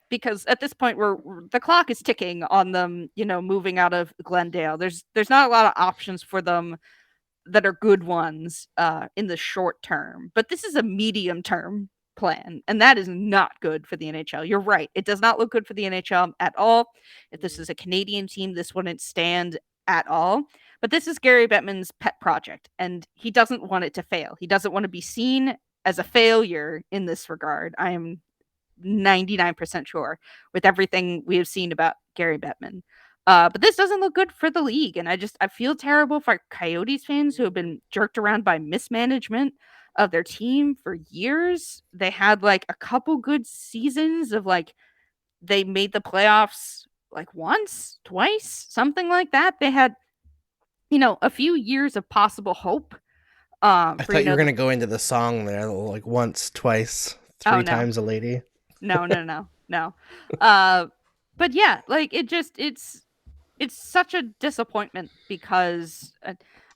Because at this point the clock is ticking on them, moving out of Glendale. There's not a lot of options for them that are good ones in the short term, but this is a medium term plan, and that is not good for the NHL. You're right. It does not look good for the NHL at all. If this is a Canadian team, this wouldn't stand at all. But this is Gary Bettman's pet project, and he doesn't want it to fail. He doesn't want to be seen as a failure in this regard. I am 99% sure with everything we have seen about Gary Bettman. But this doesn't look good for the league. And I feel terrible for Coyotes fans who have been jerked around by mismanagement of their team for years. They had like a couple good seasons of like, they made the playoffs like once, twice, something like that. They had, a few years of possible hope. I thought you were going to go into the song there, like once, twice, three times a lady. No. But yeah, like it's such a disappointment, because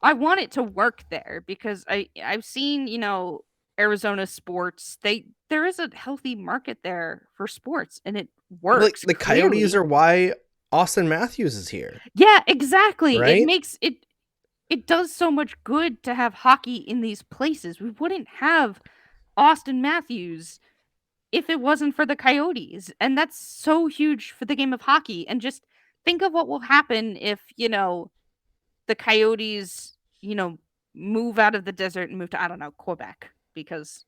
I want it to work there, because I've seen, Arizona sports. There is a healthy market there for sports, and it works. Like the Coyotes are why Auston Matthews is here. Yeah, exactly. Right? It makes it does so much good to have hockey in these places. We wouldn't have Auston Matthews if it wasn't for the Coyotes. And that's so huge for the game of hockey. And just think of what will happen if, the Coyotes, move out of the desert and move to, I don't know, Quebec, because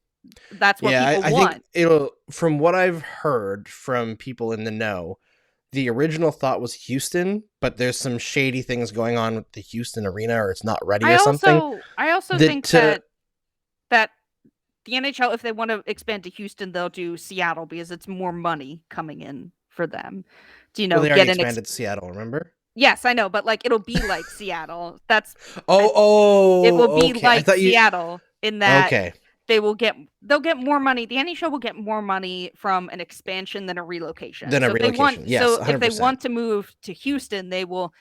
that's what people want. Think it'll, from what I've heard from people in the know, the original thought was Houston, but there's some shady things going on with the Houston arena, or it's not ready or something. I also think that the NHL, if they want to expand to Houston, they'll do Seattle, because it's more money coming in for them. Do they already expanded to Seattle, remember? Yes, I know, but like it'll be like Seattle. That's it will be like Seattle in that they'll get more money. The NHL will get more money from an expansion than a relocation. Yes, so 100%. If they want to move to Houston, they will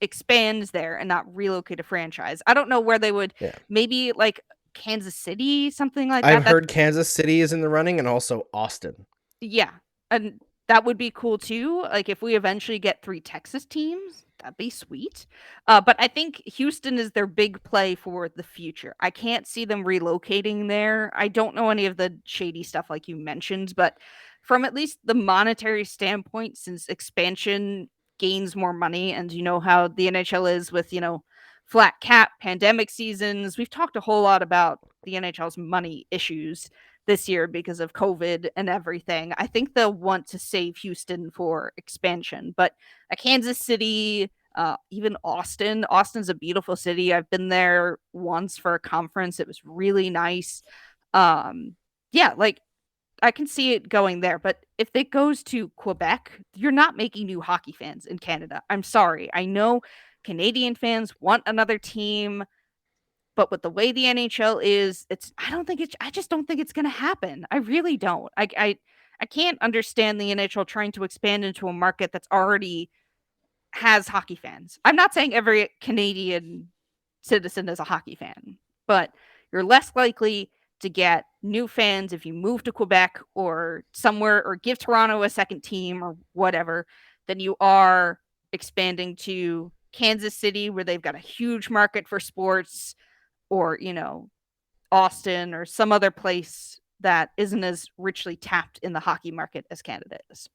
expand there and not relocate a franchise. I don't know where they would. Maybe like Kansas City, something like that. I've heard Kansas City is in the running, and also Austin. Yeah, and that would be cool too. Like if we eventually get 3 Texas teams, that'd be sweet. But I think Houston is their big play for the future. I can't see them relocating there. I don't know any of the shady stuff like you mentioned, but from at least the monetary standpoint, since expansion gains more money, and you know how the NHL is with, flat cap, pandemic seasons. We've talked a whole lot about the NHL's money issues this year because of COVID and everything. I think they'll want to save Houston for expansion, but a Kansas City, even Austin. Austin's a beautiful city. I've been there once for a conference. It was really nice. Yeah, like I can see it going there, but if it goes to Quebec, you're not making new hockey fans in Canada. I'm sorry. I know Canadian fans want another team, but with the way the NHL is, I just don't think it's going to happen. I really don't. I can't understand the NHL trying to expand into a market that's already has hockey fans. I'm not saying every Canadian citizen is a hockey fan, but you're less likely to get new fans if you move to Quebec or somewhere or give Toronto a second team or whatever than you are expanding to Kansas City where they've got a huge market for sports or, Austin or some other place that isn't as richly tapped in the hockey market as Canada is.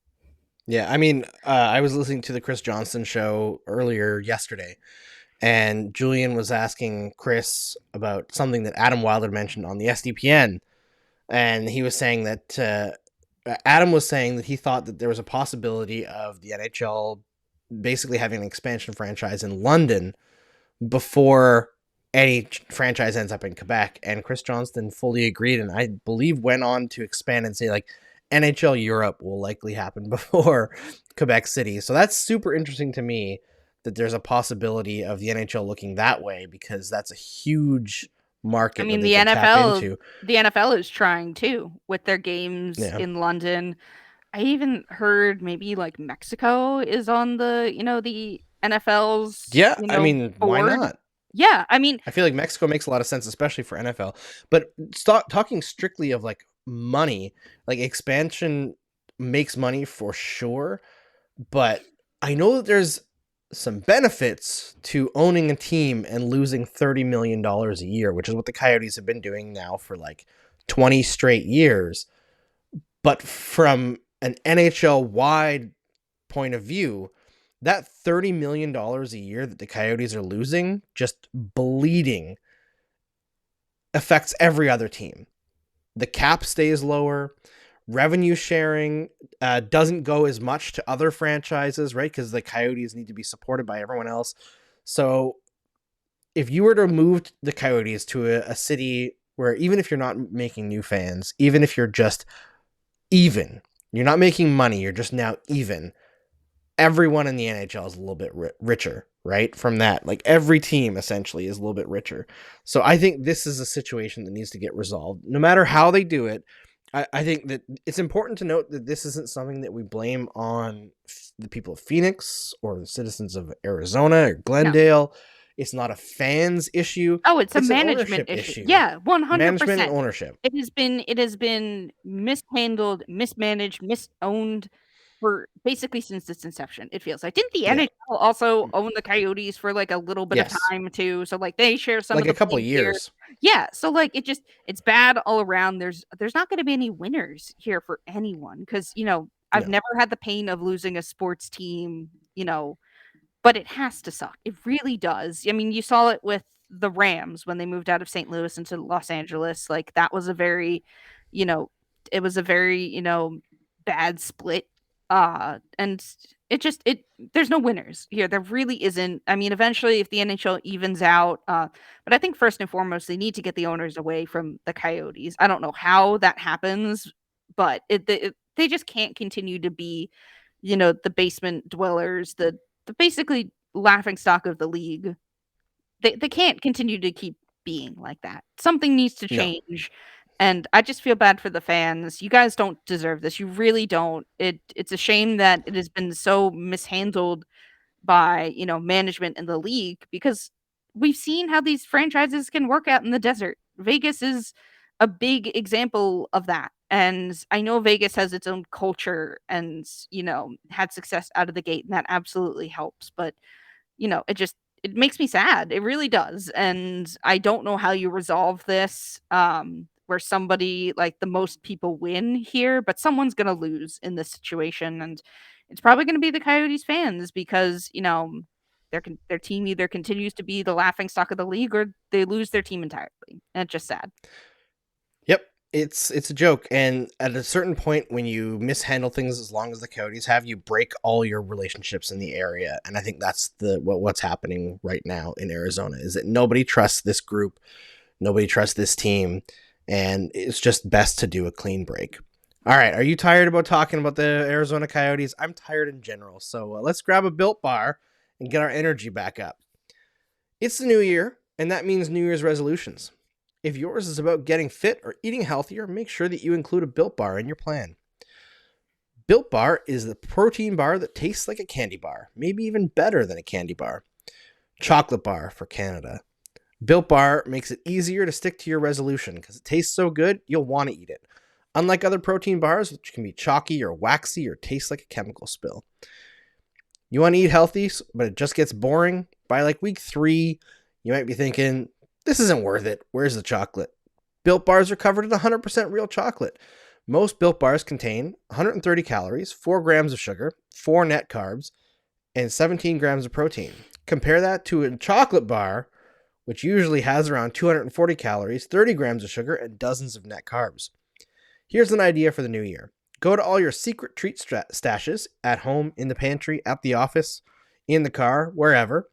Yeah, I mean, I was listening to the Chris Johnston show earlier yesterday, and Julian was asking Chris about something that Adam Wilder mentioned on the SDPN, and he was saying that Adam was saying that he thought that there was a possibility of the NHL basically having an expansion franchise in London before any franchise ends up in Quebec, and Chris Johnston fully agreed, and I believe went on to expand and say, like, NHL Europe will likely happen before Quebec City. So that's super interesting to me that there's a possibility of the NHL looking that way, because that's a huge market. I mean, that they can tap into. the NFL is trying too with their games in London. I even heard maybe like Mexico is on the, the NFL's I mean, board. why not? Yeah, I mean, I feel like Mexico makes a lot of sense, especially for NFL. But talking strictly of like money, like expansion makes money for sure, but I know that there's some benefits to owning a team and losing $30 million a year, which is what the Coyotes have been doing now for like 20 straight years. But from an NHL wide point of view, that $30 million a year that the Coyotes are losing, just bleeding, affects every other team. The cap stays lower. Revenue sharing doesn't go as much to other franchises, right? Because the Coyotes need to be supported by everyone else. So if you were to move the Coyotes to a city where, even if you're not making new fans, even if you're just even, you're not making money, you're just now even, everyone in the NHL is a little bit richer, right? From that, like every team essentially is a little bit richer. So I think this is a situation that needs to get resolved. No matter how they do it, I think that it's important to note that this isn't something that we blame on the people of Phoenix or the citizens of Arizona or Glendale. No. It's not a fans issue. Oh, it's a management issue. Yeah, 100%. Management and ownership. It has been mishandled, mismanaged, misowned for basically since its inception. It feels like. Didn't the NHL also own the Coyotes for like a little bit of time too? So like they share some like of the a couple of years. Yeah, so like it's bad all around. There's not going to be any winners here for anyone because I've never had the pain of losing a sports team, but it has to suck. It really does. I mean, you saw it with the Rams when they moved out of St. Louis into Los Angeles. Like that was a very, it was a very, bad split. And there's no winners here. There really isn't. I mean, eventually if the NHL evens out, but I think first and foremost, they need to get the owners away from the Coyotes. I don't know how that happens, but they just can't continue to be, the basement dwellers, the basically laughing stock of the league. They can't continue to keep being like that. Something needs to change. And I just feel bad for the fans. You guys don't deserve this. You really don't. It's a shame that it has been so mishandled by, management in the league because we've seen how these franchises can work out in the desert. Vegas is a big example of that. And I know Vegas has its own culture and, had success out of the gate, and that absolutely helps. But, it makes me sad. It really does. And I don't know how you resolve this, where somebody like the most people win here, but someone's going to lose in this situation. And it's probably going to be the Coyotes fans because, their team either continues to be the laughing stock of the league or they lose their team entirely, and it's just sad. Yep, it's a joke, and at a certain point when you mishandle things as long as the Coyotes have, you break all your relationships in the area, and I think that's what's happening right now in Arizona, is that nobody trusts this group, nobody trusts this team, and it's just best to do a clean break. All right, are you tired about talking about the Arizona Coyotes? I'm tired in general, so let's grab a Built Bar and get our energy back up. It's the new year, and that means New Year's resolutions. If yours is about getting fit or eating healthier, make sure that you include a Built Bar in your plan. Built Bar is the protein bar that tastes like a candy bar, maybe even better than a candy bar. Chocolate bar for Canada. Built Bar makes it easier to stick to your resolution because it tastes so good, you'll want to eat it. Unlike other protein bars, which can be chalky or waxy or taste like a chemical spill. You want to eat healthy, but it just gets boring? By like week 3, you might be thinking, this isn't worth it. Where's the chocolate? Built Bars are covered in 100% real chocolate. Most Built Bars contain 130 calories, 4 grams of sugar, 4 net carbs, and 17 grams of protein. Compare that to a chocolate bar, which usually has around 240 calories, 30 grams of sugar, and dozens of net carbs. Here's an idea for the new year. Go to all your secret treat stashes at home, in the pantry, at the office, in the car, wherever.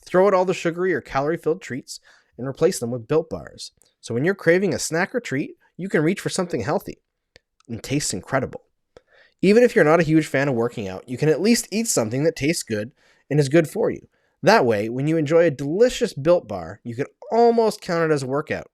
Throw out all the sugary or calorie-filled treats and replace them with Built Bars. So when you're craving a snack or treat, you can reach for something healthy and tastes incredible. Even if you're not a huge fan of working out, you can at least eat something that tastes good and is good for you. That way, when you enjoy a delicious Built Bar, you can almost count it as a workout.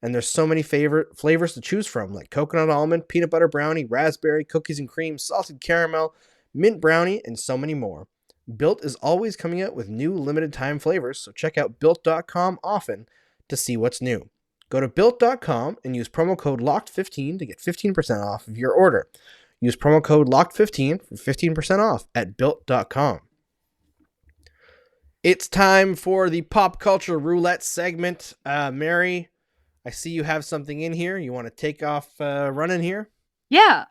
And there's so many favorite flavors to choose from, like coconut almond, peanut butter brownie, raspberry, cookies and cream, salted caramel, mint brownie, and so many more. Built is always coming out with new limited time flavors, so check out Built.com often to see what's new. Go to Built.com and use promo code LOCKED15 to get 15% off of your order. Use promo code LOCKED15 for 15% off at Built.com. It's time for the Pop Culture Roulette segment. Mary, I see you have something in here. You want to take off running here? Yeah,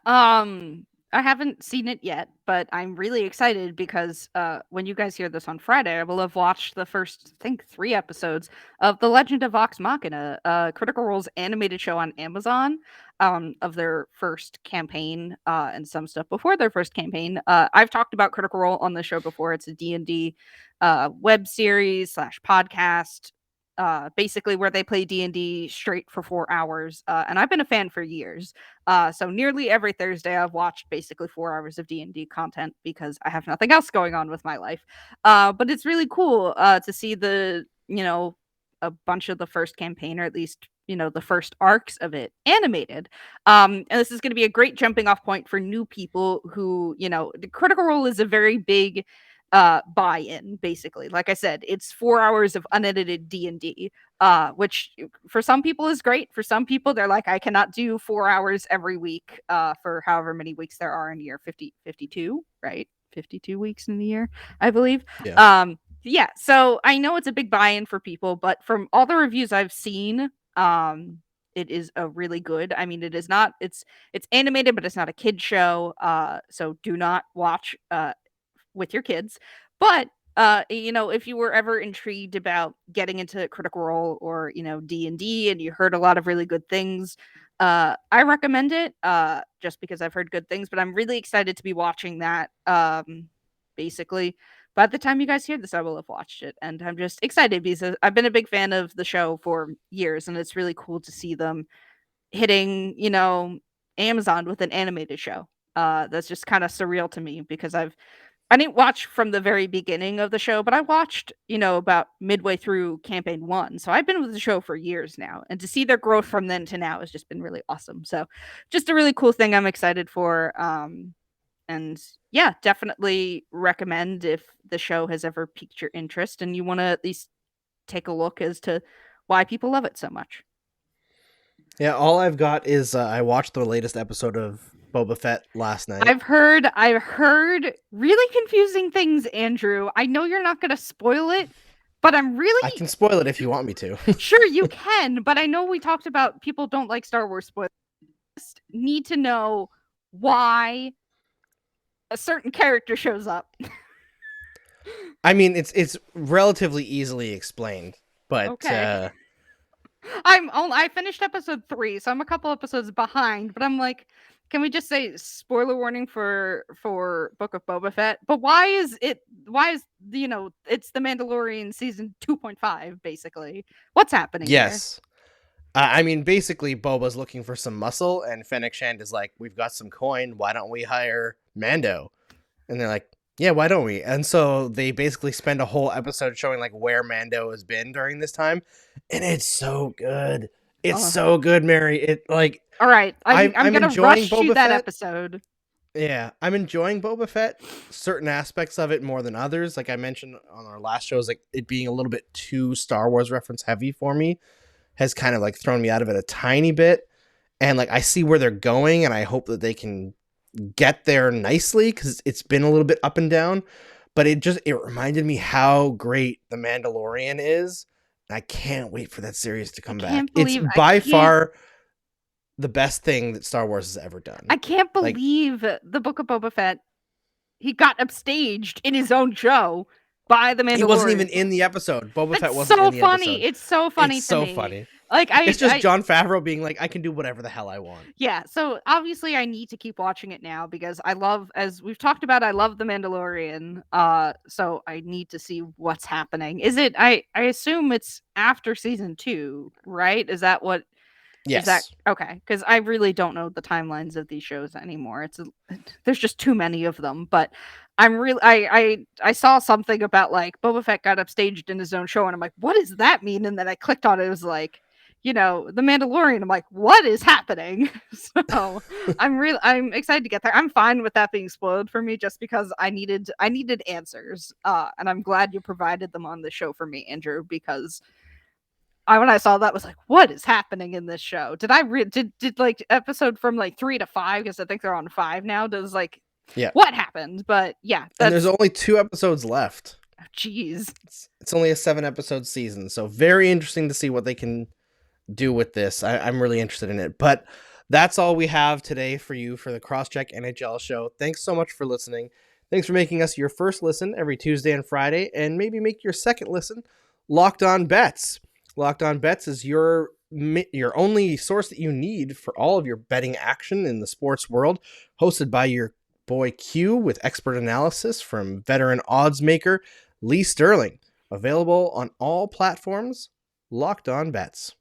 I haven't seen it yet, but I'm really excited because when you guys hear this on Friday, I will have watched the first, I think, 3 episodes of The Legend of Vox Machina, Critical Role's animated show on Amazon, of their first campaign, and some stuff before their first campaign. I've talked about Critical Role on the show before. It's a D&D web series / podcast, basically where they play D&D straight for 4 hours, and I've been a fan for years. So nearly every Thursday I've watched basically 4 hours of D&D content because I have nothing else going on with my life. But it's really cool to see a bunch of the first campaign, or at least the first arcs of it animated. And this is going to be a great jumping off point for new people who, the Critical Role is a very big buy-in. Basically, like I said, it's 4 hours of unedited D&D, which for some people is great. For some people, they're like, I cannot do 4 hours every week for however many weeks there are in a year. 52, right? 52 weeks in the year, I believe. Yeah, so I know it's a big buy-in for people, but from all the reviews I've seen, it is a really good. I mean, it's animated, but it's not a kid show, so do not watch with your kids. But if you were ever intrigued about getting into Critical Role or D&D, and you heard a lot of really good things, I recommend it, just because I've heard good things. But I'm really excited to be watching that. Basically, by the time you guys hear this, I will have watched it, and I'm just excited because I've been a big fan of the show for years, and it's really cool to see them hitting Amazon with an animated show. That's just kind of surreal to me because I didn't watch from the very beginning of the show, but I watched, about midway through campaign 1. So I've been with the show for years now, and to see their growth from then to now has just been really awesome. So just a really cool thing I'm excited for. And yeah, definitely recommend if the show has ever piqued your interest and you want to at least take a look as to why people love it so much. Yeah, all I've got is I watched the latest episode of Boba Fett last night. I've heard really confusing things, Andrew. I know you're not going to spoil it, but I can spoil it if you want me to. Sure, you can, but I know we talked about people don't like Star Wars spoilers. Just need to know why a certain character shows up. I mean, it's relatively easily explained, but Okay. I finished episode 3, so I'm a couple episodes behind, but I'm like, can we just say spoiler warning for Book of Boba Fett? But why is it's the Mandalorian season 2.5 basically. What's happening here? yes. I mean, basically, Boba's looking for some muscle, and Fennec Shand is like, "We've got some coin. Why don't we hire Mando?" And they're like, "Yeah, why don't we?" And so they basically spend a whole episode showing like where Mando has been during this time, and it's so good. It's Oh. so good, Mary. It like All right. I'm going to enjoying rush to Boba that Fett. episode. Yeah, I'm enjoying Boba Fett. Certain aspects of it more than others. Like I mentioned on our last show, is like it being a little bit too Star Wars reference heavy for me has kind of like thrown me out of it a tiny bit. And like I see where they're going, and I hope that they can get there nicely because it's been a little bit up and down. But it reminded me how great The Mandalorian is. And I can't wait for that series to come back. It's by far the best thing that Star Wars has ever done. I can't believe the Book of Boba Fett. He got upstaged in his own show by the Mandalorian. He wasn't even in the episode. Boba Fett wasn't in the episode. It's so funny It's to so me. funny. Like it's just Jon Favreau being like, I can do whatever the hell I want. Yeah, so obviously I need to keep watching it now because I love, as we've talked about, I love The Mandalorian. So I need to see what's happening. Is it? I assume it's after season 2, right? Is that what? Yes. Is that okay? Because I really don't know the timelines of these shows anymore. There's just too many of them. But I'm really I saw something about like Boba Fett got upstaged in his own show, and I'm like, what does that mean? And then I clicked on it. It was like, The Mandalorian. I'm like, what is happening? So I'm excited to get there. I'm fine with that being spoiled for me, just because I needed answers. And I'm glad you provided them on the show for me, Andrew, because when I saw that, was like, what is happening in this show? Did I did like episode from like 3 to 5, because I think they're on 5 now, does like what happened? But yeah, and there's only 2 episodes left. Jeez. It's only a 7-episode season, so very interesting to see what they can do with this. I'm really interested in it. But that's all we have today for you for the Cross-Check NHL show. Thanks so much for listening. Thanks for making us your first listen every Tuesday and Friday, and maybe make your second listen Locked On Bets. Locked On Bets is your only source that you need for all of your betting action in the sports world, hosted by your boy Q with expert analysis from veteran odds maker Lee Sterling. Available on all platforms. Locked On Bets.